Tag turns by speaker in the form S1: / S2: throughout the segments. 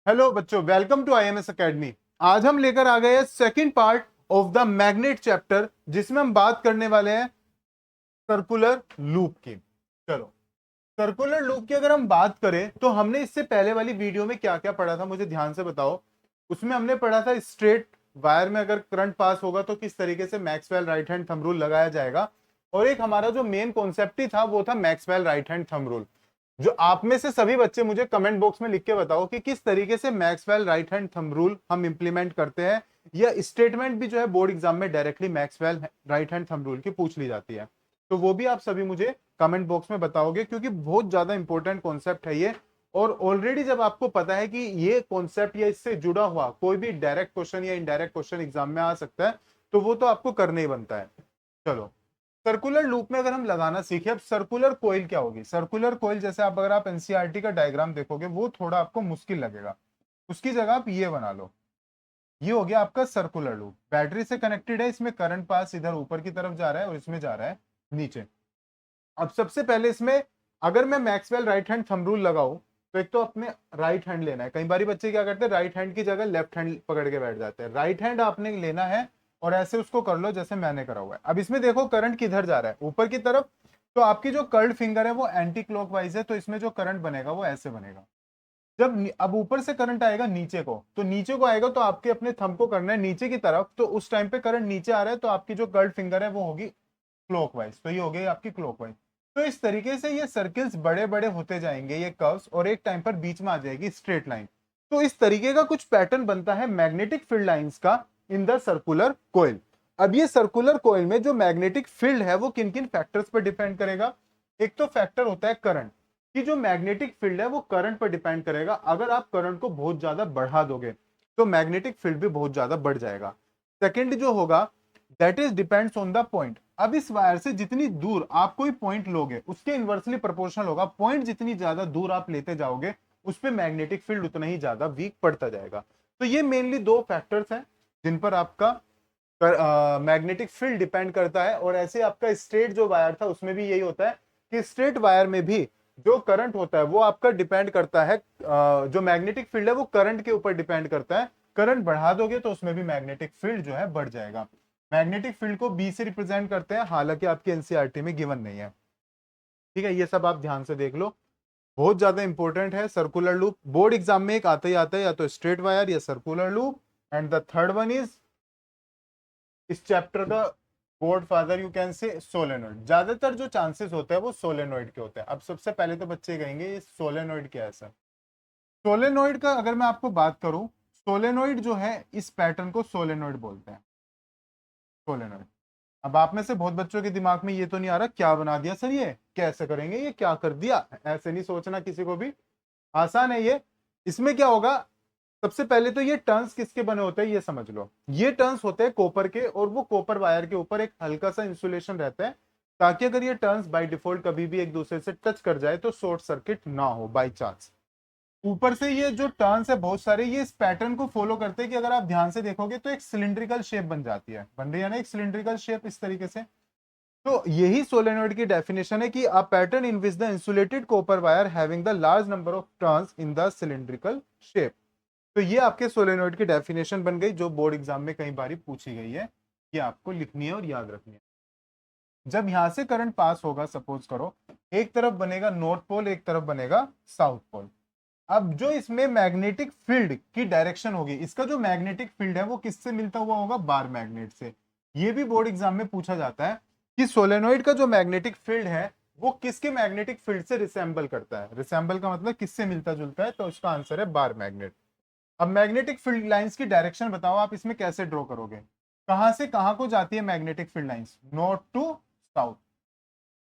S1: Hello बच्चों, welcome to IMS academy. आज हम लेकर आ गए हैं second part of the magnet chapter, जिसमें हम बात करने वाले हैं सर्कुलर लूप की। चलो, सर्कुलर लूप की अगर हम बात करें तो हमने इससे पहले वाली वीडियो में क्या क्या पढ़ा था, मुझे ध्यान से बताओ। उसमें हमने पढ़ा था स्ट्रेट वायर में अगर करंट पास होगा तो किस तरीके से Maxwell right hand thumb rule लगाया जाएगा। और एक हमारा जो मेन कॉन्सेप्ट ही था वो था Maxwell right hand thumb rule. जो आप में से सभी बच्चे मुझे कमेंट बॉक्स में लिख के बताओ कि किस तरीके से Maxwell right hand thumb rule हम इंप्लीमेंट करते हैं, या स्टेटमेंट भी जो है बोर्ड एग्जाम में directly Maxwell right hand thumb rule की पूछ ली जाती है। तो वो भी आप सभी मुझे कमेंट बॉक्स में बताओगे, क्योंकि बहुत ज्यादा इंपॉर्टेंट कॉन्सेप्ट है ये। और ऑलरेडी जब आपको पता है कि ये कॉन्सेप्ट या इससे जुड़ा हुआ कोई भी डायरेक्ट क्वेश्चन या इनडायरेक्ट क्वेश्चन एग्जाम में आ सकता है, तो वो तो आपको करना ही बनता है। चलो, सर्कुलर लूप में अगर हम लगाना सीखे, अब सर्कुलर कोइल क्या होगी। सर्कुलर कोइल जैसे आप अगर आप एनसीईआरटी का डायग्राम देखोगे वो थोड़ा आपको मुश्किल लगेगा। उसकी जगह आप ये बना लो। ये हो गया आपका सर्कुलर लूप, बैटरी से कनेक्टेड है, इसमें करंट पास इधर ऊपर की तरफ जा रहा है और इसमें जा रहा है नीचे। अब सबसे पहले इसमें अगर मैं Maxwell right hand thumb rule लगाऊं, तो एक तो अपने राइट हैंड लेना है। कई बार बच्चे क्या करते हैं, राइट हैंड की जगह लेफ्ट हैंड पकड़ के बैठ जाते हैं। राइट हैंड आपने लेना है और ऐसे उसको कर लो जैसे मैंने करा हुआ है। अब इसमें देखो करंट किधर जा रहा है, ऊपर की तरफ। तो आपकी जो कर्ल्ड फिंगर है वो एंटी क्लॉकवाइज है, तो इसमें जो करंट बनेगा वो ऐसे बनेगा। अब ऊपर से करंट आएगा नीचे को, तो नीचे को आएगा तो आपके अपने थंब को करना है नीचे की तरफ। तो उस टाइम पे करंट नीचे आ रहा है तो आपकी जो कर्ल्ड फिंगर है वो होगी क्लॉकवाइज। तो ये हो गई आपकी क्लॉकवाइज। तो इस तरीके से ये सर्किल्स बड़े बड़े होते जाएंगे, ये कर्व्स, और एक टाइम पर बीच में आ जाएगी स्ट्रेट लाइन। तो इस तरीके का कुछ पैटर्न बनता है मैग्नेटिक फील्ड लाइंस का इन द सर्कुलर कोइल। अब ये सर्कुलर कोइल में जो मैग्नेटिक फील्ड है वो किन किन फैक्टर्स पर डिपेंड करेगा। एक तो फैक्टर होता है करंट, कि जो मैग्नेटिक फील्ड है वो करंट पर डिपेंड करेगा। अगर आप करंट को बहुत ज्यादा बढ़ा दोगे तो मैग्नेटिक फील्ड भी बहुत ज्यादा बढ़ जाएगा। सेकेंड जो होगा, that is depends on the point. अब इस वायर से जितनी दूर आप कोई पॉइंट लोगे उसके इन्वर्सली प्रोपोर्शनल होगा। पॉइंट जितनी ज्यादा दूर आप लेते जाओगे उस पर मैग्नेटिक फील्ड उतना ही ज्यादा वीक पड़ता जाएगा। तो ये मेनली दो फैक्टर्स हैं जिन पर आपका मैग्नेटिक फील्ड डिपेंड करता है। और ऐसे आपका स्ट्रेट जो वायर था उसमें भी यही होता है कि स्ट्रेट वायर में भी जो करंट होता है वो आपका डिपेंड करता है, जो मैग्नेटिक फील्ड है वो करंट के ऊपर डिपेंड करता है। करंट बढ़ा दोगे तो उसमें भी मैग्नेटिक फील्ड जो है बढ़ जाएगा। मैग्नेटिक फील्ड को बी से रिप्रेजेंट करते हैं, हालांकि आपके एनसीईआरटी में गिवन नहीं है। ठीक है, ये सब आप ध्यान से देख लो, बहुत ज्यादा इंपॉर्टेंट है। सर्कुलर लूप बोर्ड एग्जाम में एक आता ही आता है, या तो स्ट्रेट वायर या circular loop. And the third one is इस चैप्टर का God father you can say solenoid. ज्यादातर जो चांसेस होते हैं वो सोलेनोइड के होते हैं। अब सबसे पहले तो बच्चे कहेंगे ये सोलेनोइड क्या है सर। सोलेनोइड का अगर मैं आपको बात करूं, सोलेनोइड जो है इस पैटर्न को सोलेनोइड बोलते हैं। सोलेनोइड। अब आप में से बहुत बच्चों के दिमाग में ये तो नहीं आ रहा क्या बना दिया सर, ये कैसे करेंगे, ये क्या कर दिया, ऐसे नहीं सोचना किसी को भी। आसान है ये। इसमें क्या होगा, सबसे पहले तो ये टर्न्स किसके बने होते हैं ये समझ लो। ये टर्न्स होते हैं कॉपर के, और वो कॉपर वायर के ऊपर एक हल्का सा इंसुलेशन रहता है, ताकि अगर ये टर्न्स बाय डिफॉल्ट कभी भी एक दूसरे से टच कर जाए तो शॉर्ट सर्किट ना हो बाय चांस। ऊपर से ये जो टर्न्स है बहुत सारे, ये इस पैटर्न को फॉलो करते हैं कि अगर आप ध्यान से देखोगे तो एक सिलिंड्रिकल शेप बन जाती है, बन रही है ना एक सिलिंड्रिकल शेप इस तरीके से। तो यही सोलेनोइड की डेफिनेशन है कि a pattern in which the insulated copper wire having the large number of turns in the cylindrical shape. तो ये आपके सोलेनोइड की डेफिनेशन बन गई, जो बोर्ड एग्जाम में कई बार पूछी गई है। ये आपको लिखनी है और याद रखनी है। जब यहां से करंट पास होगा, सपोज करो एक तरफ बनेगा नॉर्थ पोल, एक तरफ बनेगा साउथ पोल। अब जो इसमें मैग्नेटिक फील्ड की डायरेक्शन होगी, इसका जो मैग्नेटिक फील्ड है वो किससे मिलता हुआ होगा, बार मैग्नेट से। ये भी बोर्ड एग्जाम में पूछा जाता है कि सोलेनोइड का जो मैग्नेटिक फील्ड है वो किसके मैग्नेटिक फील्ड से रिसेंबल करता है। रिसेंबल का मतलब किससे मिलता जुलता है, तो उसका आंसर है बार मैग्नेट। अब मैग्नेटिक फील्ड लाइंस की डायरेक्शन बताओ, आप इसमें कैसे ड्रॉ करोगे। कहां से कहां को जाती है magnetic field lines, north to south.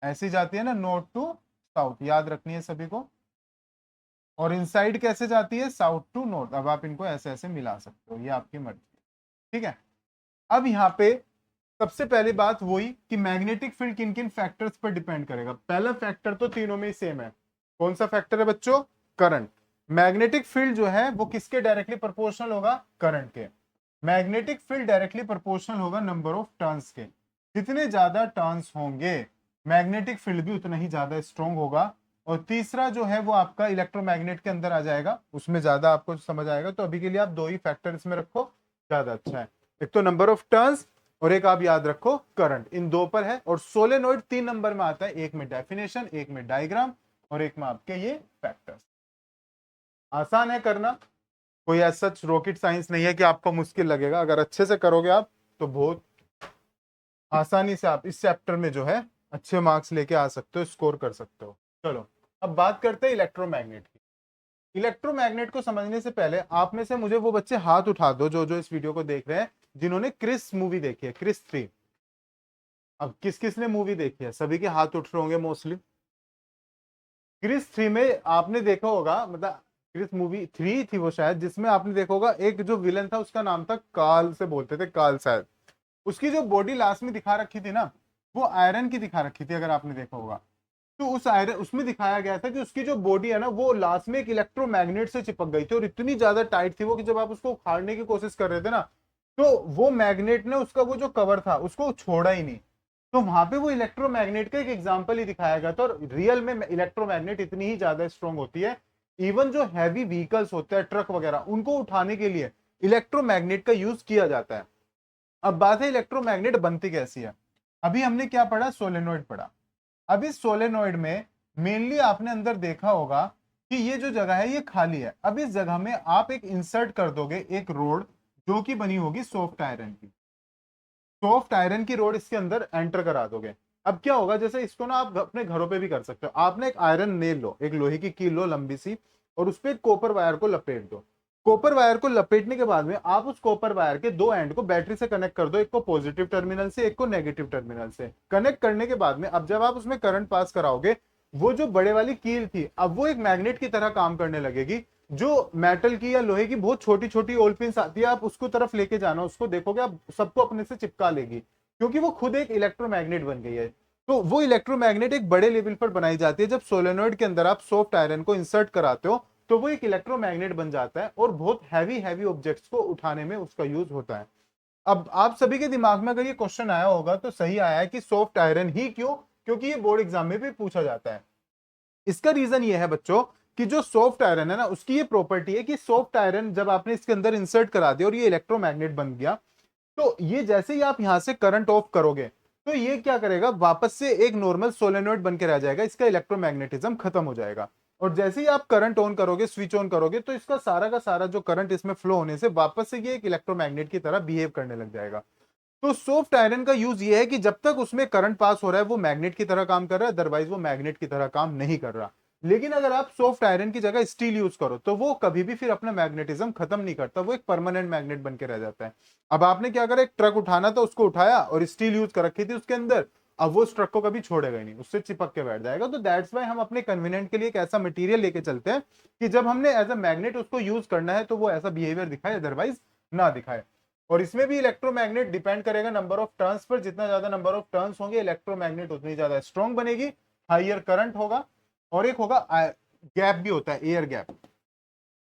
S1: ऐसी जाती है ना, नॉर्थ टू साउथ, याद रखनी है सभी को। और इनसाइड कैसे जाती है, साउथ टू नॉर्थ। अब आप इनको ऐसे ऐसे मिला सकते हो, ये आपकी मर्जी। ठीक है। अब यहाँ पे सबसे पहली बात वही कि मैग्नेटिक फील्ड किन किन फैक्टर्स पर डिपेंड करेगा। पहला फैक्टर तो तीनों में ही सेम है। कौन सा फैक्टर है बच्चों, करंट। मैग्नेटिक फील्ड जो है वो किसके डायरेक्टली प्रोपोर्शनल होगा, करंट के। मैग्नेटिक फील्ड डायरेक्टली प्रोपोर्शनल होगा नंबर ऑफ टर्न्स के। जितने ज्यादा टर्न्स होंगे मैग्नेटिक फील्ड भी उतना ही ज्यादा स्ट्रॉन्ग होगा। और तीसरा जो है वो आपका इलेक्ट्रोमैग्नेट के अंदर आ जाएगा, उसमें ज्यादा आपको समझ आएगा। तो अभी के लिए आप दो ही फैक्टर इसमें रखो, ज्यादा अच्छा है। एक तो नंबर ऑफ टर्न्स और एक आप याद रखो करंट, इन दो पर है। और सोलेनोइड 3 नंबर में आता है, एक में डेफिनेशन, एक में डायग्राम और एक में आपके ये फैक्टर्स। आसान है करना, कोई ऐसा रॉकेट साइंस नहीं है कि आपको मुश्किल लगेगा। अगर अच्छे से करोगे आप तो बहुत आसानी से आप इस चैप्टर में जो है अच्छे मार्क्स लेके आ सकते हो, स्कोर कर सकते हो। चलो अब बात करते हैं इलेक्ट्रोमैग्नेट की। इलेक्ट्रोमैग्नेट को समझने से पहले आप में से मुझे वो बच्चे हाथ उठा दो जो जो इस वीडियो को देख रहे हैं जिन्होंने क्रिस मूवी देखी है, क्रिस 3। अब किस किस ने मूवी देखी है? सभी के हाथ उठ रहे होंगे मोस्टली। क्रिस 3 में आपने देखा होगा, मतलब क्रिस मूवी 3 थी वो शायद, जिसमें आपने देखा होगा एक जो विलन था उसका नाम था कार्ल, से बोलते थे कार्ल शायद। उसकी जो बॉडी लास्ट में दिखा रखी थी ना, वो आयरन की दिखा रखी थी, अगर आपने देखा होगा। तो उस आयरन उसमें दिखाया गया था कि उसकी जो बॉडी है ना वो लास्ट में एक इलेक्ट्रोमैग्नेट से चिपक गई थी, और इतनी ज्यादा टाइट थी वो कि जब आप उसको उखाड़ने की कोशिश कर रहे थे ना, तो वो मैग्नेट ने उसका वो जो कवर था उसको छोड़ा ही नहीं। तो वहां पे वो इलेक्ट्रोमैग्नेट का एक एग्जांपल ही दिखाया गया था। और रियल में इलेक्ट्रोमैग्नेट इतनी ही ज्यादा स्ट्रांग होती है, इवन जो हैवी व्हीकल्स होते हैं, ट्रक वगैरह, उनको उठाने के लिए इलेक्ट्रोमैग्नेट का यूज किया जाता है। अब बात है इलेक्ट्रोमैग्नेट बनती कैसी है। अभी हमने क्या पढ़ा? सोलेनोइड पढ़ा। अब इस सोलेनोइड में मेनली आपने अंदर देखा होगा कि ये जो जगह है ये खाली है। अब इस जगह में आप एक इंसर्ट कर दोगे एक रोड, जो कि बनी होगी सॉफ्ट आयरन की। सॉफ्ट आयरन की रोड इसके अंदर एंटर करा दोगे। अब क्या होगा, जैसे इसको ना आप अपने घरों पे भी कर सकते हो। आपने एक आयरन नेल लो, एक लोहे की कील लो लंबी सी, और उस पर कॉपर वायर को लपेट दो। कॉपर वायर को लपेटने के बाद में आप उस कॉपर वायर के दो एंड को बैटरी से कनेक्ट कर दो, एक को पॉजिटिव टर्मिनल से, एक को नेगेटिव टर्मिनल से। कनेक्ट करने के बाद में अब जब आप उसमें करंट पास कराओगे, वो जो बड़े वाली कील थी अब वो एक मैग्नेट की तरह काम करने लगेगी। जो मेटल की या लोहे की बहुत छोटी छोटी ओल पिंस आती है, आप उसको तरफ लेके जाना, उसको देखोगे आप सबको अपने से चिपका लेगी, क्योंकि वो खुद एक इलेक्ट्रोमैग्नेट बन गई है। तो वो इलेक्ट्रोमैग्नेट एक बड़े लेवल पर बनाई जाती है। जब सोलेनोइड के अंदर आप सॉफ्ट आयरन को इंसर्ट कराते हो तो वो एक इलेक्ट्रोमैग्नेट बन जाता है, और बहुत हैवी हैवी ऑब्जेक्ट्स को उठाने में उसका यूज होता है। अब आप सभी के दिमाग में अगर ये क्वेश्चन आया होगा तो सही आया है कि सॉफ्ट आयरन ही क्यों, क्योंकि ये बोर्ड एग्जाम में भी पूछा जाता है। इसका रीजन ये है बच्चों कि जो सॉफ्ट आयरन है ना, उसकी ये प्रॉपर्टी है कि सॉफ्ट आयरन जब आपने इसके अंदर इंसर्ट करा दिया और ये इलेक्ट्रोमैग्नेट बन गया, तो ये जैसे ही आप यहां से करंट ऑफ करोगे तो ये क्या करेगा, वापस से एक नॉर्मल सोलेनोइड बन के रह जाएगा, इसका इलेक्ट्रोमैग्नेटिज्म खत्म हो जाएगा। और जैसे ही आप करंट ऑन करोगे, स्विच ऑन करोगे, तो इसका सारा का सारा जो करंट इसमें फ्लो होने से वापस से ये एक इलेक्ट्रोमैग्नेट की तरह बिहेव करने लग जाएगा। तो सॉफ्ट आयरन का यूज ये है कि जब तक उसमें करंट पास हो रहा है वो मैग्नेट की तरह काम कर रहा है, अदरवाइज वो मैग्नेट की तरह काम नहीं कर रहा। लेकिन अगर आप सॉफ्ट आयरन की जगह स्टील यूज करो तो वो कभी भी फिर अपना मैग्नेटिज्म खत्म नहीं करता, वो एक परमानेंट मैग्नेट बन के रह जाता है। अब आपने क्या करा, एक ट्रक उठाना था, उसको उठाया और स्टील यूज कर रखी थी उसके अंदर, अब वो उस ट्रक को कभी छोड़ेगा ही नहीं, उससे चिपक के बैठ जाएगा। तो दैट्स वाई हम अपने कन्वीनियंट के लिए एक ऐसा मटेरियल लेके चलते हैं कि जब हमने एज अ मैग्नेट उसको यूज करना है तो वो ऐसा बिहेवियर दिखाए, अदरवाइज ना दिखाए। और इसमें भी इलेक्ट्रोमैग्नेट डिपेंड करेगा नंबर ऑफ टर्न्स पर। जितना ज्यादा नंबर ऑफ टर्न्स होंगे इलेक्ट्रोमैग्नेट उतनी ज्यादा स्ट्रॉन्ग बनेगी, हाइयर करंट होगा। और एक होगा गैप भी होता है, एयर गैप।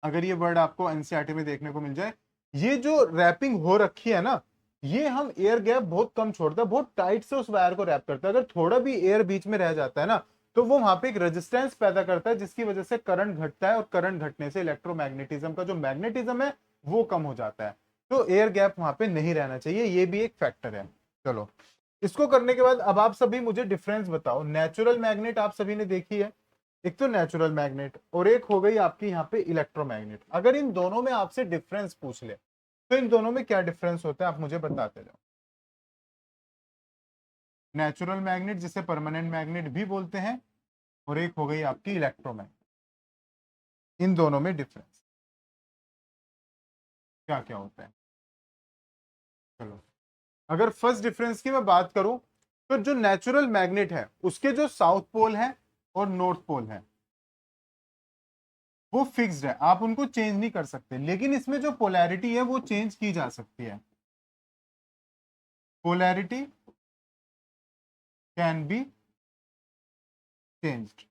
S1: अगर ये वर्ड आपको एनसीईआरटी में देखने को मिल जाए, ये जो रैपिंग हो रखी है ना, ये हम एयर गैप बहुत कम छोड़ता है, बहुत टाइट से उस वायर को रैप करता है। अगर थोड़ा भी एयर बीच में रह जाता है ना, तो वो वहां पे एक रेजिस्टेंस पैदा करता है, जिसकी वजह से करंट घटता है, और करंट घटने से इलेक्ट्रोमैग्नेटिज्म का जो मैग्नेटिज्म है वो कम हो जाता है। तो एयर गैप वहां पे नहीं रहना चाहिए, ये भी एक फैक्टर है। चलो, इसको करने के बाद अब आप सभी मुझे डिफरेंस बताओ। नेचुरल मैग्नेट आप सभी ने देखी है, एक तो नेचुरल मैग्नेट, और एक हो गई आपकी यहाँ पे इलेक्ट्रोमैग्नेट। अगर इन दोनों में आपसे डिफरेंस पूछ ले तो इन दोनों में क्या डिफरेंस होता है आप मुझे बताते जाओ। नेचुरल मैग्नेट जिसे परमानेंट मैग्नेट भी बोलते हैं, और एक हो गई आपकी इलेक्ट्रोमैग्नेट। इन दोनों में डिफरेंस क्या क्या होता है? चलो, अगर फर्स्ट डिफरेंस की मैं बात करूं, तो जो नेचुरल मैग्नेट है उसके जो साउथ पोल है और नॉर्थ पोल है वो फिक्स्ड है, आप उनको चेंज नहीं कर सकते। लेकिन इसमें जो पोलैरिटी है वो चेंज की जा सकती है। Polarity can be changed.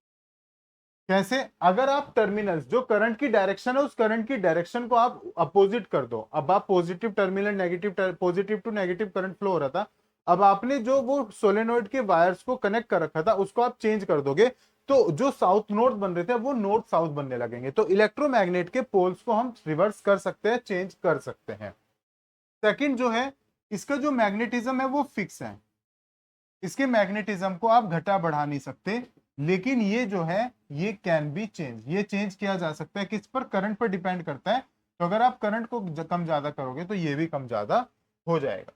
S1: कैसे? अगर आप टर्मिनल्स, जो करंट की डायरेक्शन है, उस करंट की डायरेक्शन को आप अपोजिट कर दो। अब आप positive terminal, negative positive to negative current flow हो रहा था, अब आपने जो वो सोलेनोइड के वायर्स को कनेक्ट कर रखा था उसको आप चेंज कर दोगे, तो जो साउथ नॉर्थ बन रहे थे वो नॉर्थ साउथ बनने लगेंगे। तो इलेक्ट्रोमैग्नेट के पोल्स को हम रिवर्स कर सकते हैं, चेंज कर सकते हैं। सेकंड जो है, इसका जो मैग्नेटिज्म है वो फिक्स है, इसके मैग्नेटिज्म को आप घटा बढ़ा नहीं सकते, लेकिन ये जो है ये कैन बी चेंज, ये चेंज किया जा सकता है। किस पर? करंट पर डिपेंड करता है। तो अगर आप करंट को कम ज्यादा करोगे तो ये भी कम ज्यादा हो जाएगा,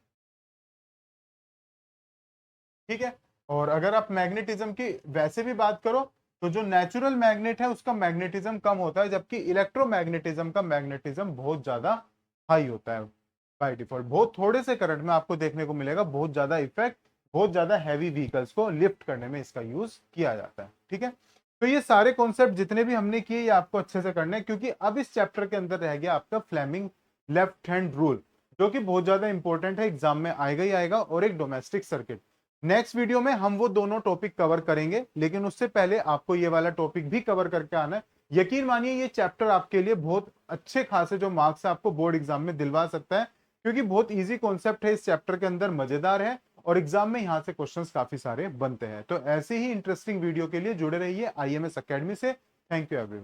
S1: ठीक है। और अगर आप मैग्नेटिज्म की वैसे भी बात करो तो जो नेचुरल मैग्नेट है उसका मैग्नेटिज्म कम होता है, जबकि इलेक्ट्रोमैग्नेटिज्म का मैग्नेटिज्म बहुत ज्यादा हाई होता है बाय डिफॉल्ट। बहुत थोड़े से करंट में आपको देखने को मिलेगा बहुत ज्यादा इफेक्ट, बहुत ज्यादा हैवी व्हीकल्स को लिफ्ट करने में इसका यूज किया जाता है, ठीक है। तो ये सारे कॉन्सेप्ट जितने भी हमने किए ये आपको अच्छे से करने हैं, क्योंकि अब इस चैप्टर के अंदर रह गया आपका फ्लेमिंग लेफ्ट हैंड रूल, जो कि बहुत ज्यादा इंपॉर्टेंट है, एग्जाम में आएगा ही आएगा, और एक डोमेस्टिक सर्किट। नेक्स्ट वीडियो में हम वो दोनों टॉपिक कवर करेंगे, लेकिन उससे पहले आपको ये वाला टॉपिक भी कवर करके आना है। यकीन मानिए ये चैप्टर आपके लिए बहुत अच्छे खासे जो मार्क्स है आपको बोर्ड एग्जाम में दिलवा सकता है, क्योंकि बहुत इजी कॉन्सेप्ट है इस चैप्टर के अंदर, मजेदार है, और एग्जाम में यहां से क्वेश्चंस काफी सारे बनते हैं। तो ऐसे ही इंटरेस्टिंग वीडियो के लिए जुड़े रहिए IMS अकेडमी से। Thank you everyone.